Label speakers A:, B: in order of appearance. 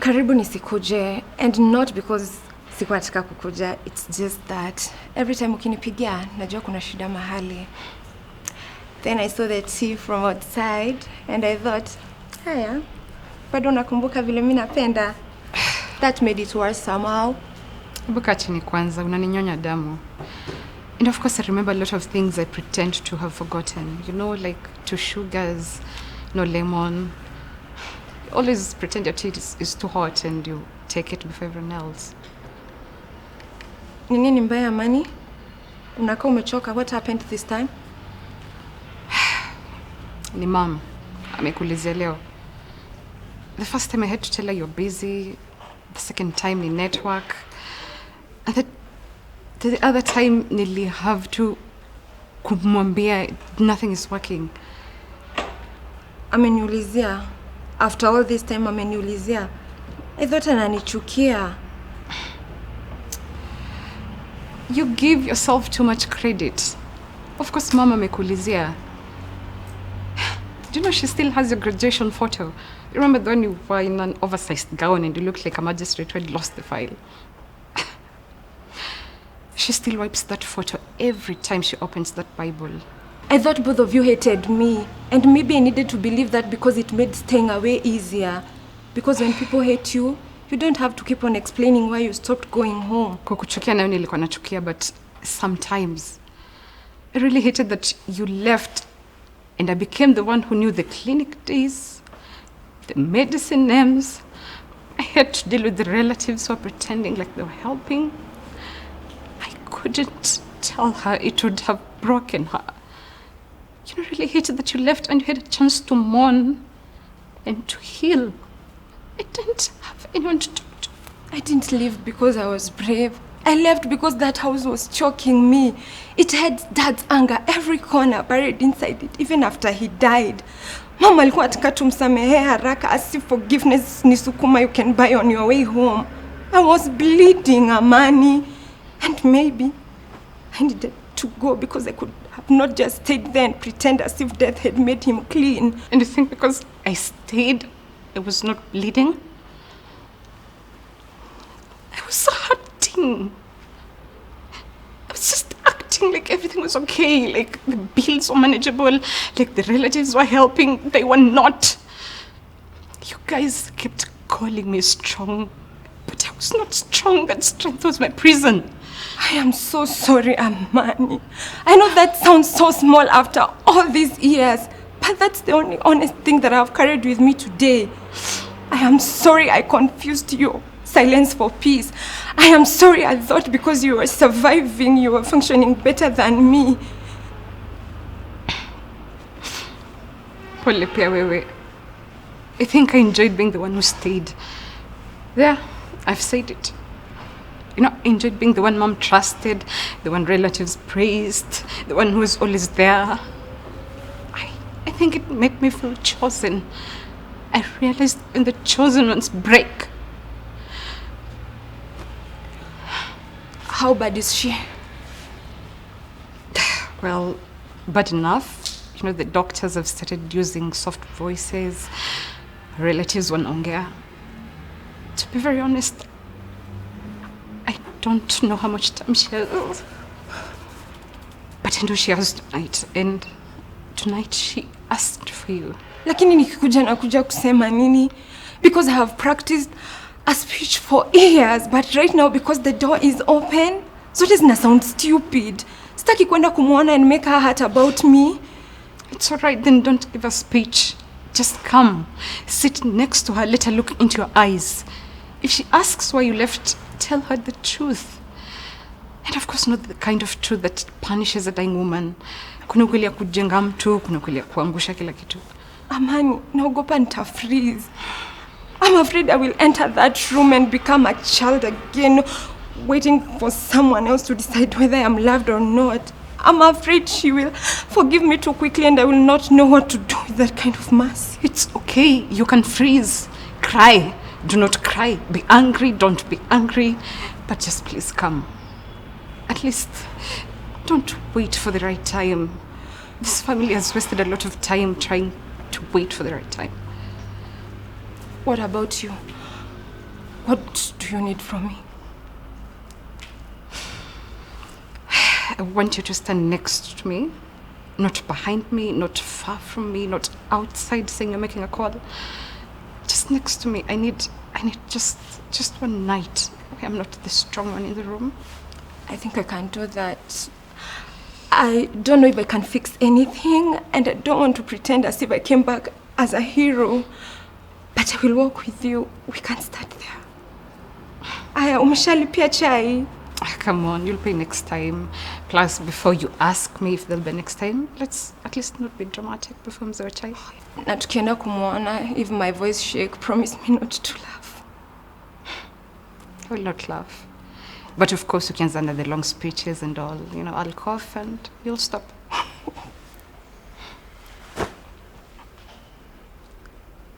A: Karibu nisikuje, and not because sikuwa nataka kukuja. It's just that every time ukinipigia, najua kuna shida mahali. Then I saw the tea from outside and I thought, haya, bado nakumbuka vile mimi napenda. That made it worse somehow.
B: Buka chini kwanza, unaninyonya damu. And of course I remember a lot of things I pretend to have forgotten. You know, like 2 sugars, no lemon. You always pretend your tea is too hot and you take it before everyone else.
A: Nini mbaya Amani? Unakaa umechoka. What happened this time?
B: Ni mom. Amekulizia leo. The first time I had to tell her you're busy. The second time ni network. And the other time nili have to kumwambia nothing is working.
A: Ameniulizia. After all this time ameniulizia. I thought ananichukia.
B: You give yourself too much credit. Of course mama amekulizia. Do you know she still has your graduation photo? You remember the one you were in an oversized gown and you looked like a magistrate who had lost the file? She still wipes that photo every time she opens that Bible.
A: I thought both of you hated me. And maybe I needed to believe that because it made staying away easier. Because when people hate you, you don't have to keep on explaining why you stopped going home.
B: Kukuchukia nayo nilikuwa nachukia, but sometimes I really hated that you left and I became the one who knew the clinic days, the medicine names. I had to deal with the relatives who were pretending like they were helping. I couldn't tell her, it would have broken her. You know, really hated that you left and you had a chance to mourn and to heal. I didn't have anyone to talk to.
A: I didn't leave because I was brave. I left because that house was choking me. It had Dad's anger every corner buried inside it, even after he died. Mama alikuwa ataka tumsamehe haraka as if forgiveness ni sukuma you can buy on your way home. I was bleeding, Amani. And maybe I needed to go because I could have not just stayed there and pretend as if death had made him clean.
B: And you think because I stayed, I was not bleeding? I was hurting. I was just acting like everything was okay, like the bills were manageable, like the relatives were helping. They were not. You guys kept calling me strong, but I was not strong. That strength was my prison.
A: I am so sorry, Amani. I know that sounds so small after all these years, but that's the only honest thing that I've carried with me today. I am sorry I confused you. Silence for peace. I am sorry I thought because you were surviving, you were functioning better than me.
B: Pole pia wewe. I think I enjoyed being the one who stayed. There, I've said it. You know, I enjoyed being the one mom trusted, the one relatives praised, the one who was always there. I think it made me feel chosen. I realized when the chosen ones break.
A: How bad is she?
B: Well, bad enough. You know, the doctors have started using soft voices. Relatives wanaongea. To be very honest, I don't know how much time she has. But I know she has tonight. And tonight she asked for you.
A: Lakini nikikuja nakuja kusema nini? Because I have practiced a speech for years, but right now because the door is open, so it doesn't sound stupid. Sitaki kwenda kumuona and make her hurt about me.
B: It's all right, then don't give a speech. Just come, sit next to her, let her look into your eyes. If she asks why you left, tell her the truth. And of course not the kind of truth that punishes a dying woman. Kuna ukweli ya kujenga mtu, kuna ukweli ya kuangusha kila kitu.
A: Amani, naogopa nitafreeze. I'm afraid I will enter that room and become a child again, waiting for someone else to decide whether I am loved or not. I'm afraid she will forgive me too quickly and I will not know what to do with that kind of mercy.
B: It's okay. You can freeze. Cry. Do not cry. Be angry. Don't be angry. But just please come. At least, don't wait for the right time. This family has wasted a lot of time trying to wait for the right time.
A: What about you? What do you need from me?
B: I want you to stand next to me, not behind me, not far from me, not outside saying you're making a call. Just next to me. I need just one night where I'm not the strong one in the room.
A: I think I can do that. I don't know if I can fix anything, and I don't want to pretend as if I came back as a hero. But I will walk with you. We can start there. Aya, umeshalipia chai?
B: Come on, you'll pay next time. Plus, before you ask me if there'll be next time, let's at least not be dramatic before mzee wa chai.
A: Na tukienda kumuona, if my voice shake, promise me not to laugh.
B: I will not laugh. But of course, you can under the long speeches and all. I'll cough and you'll stop.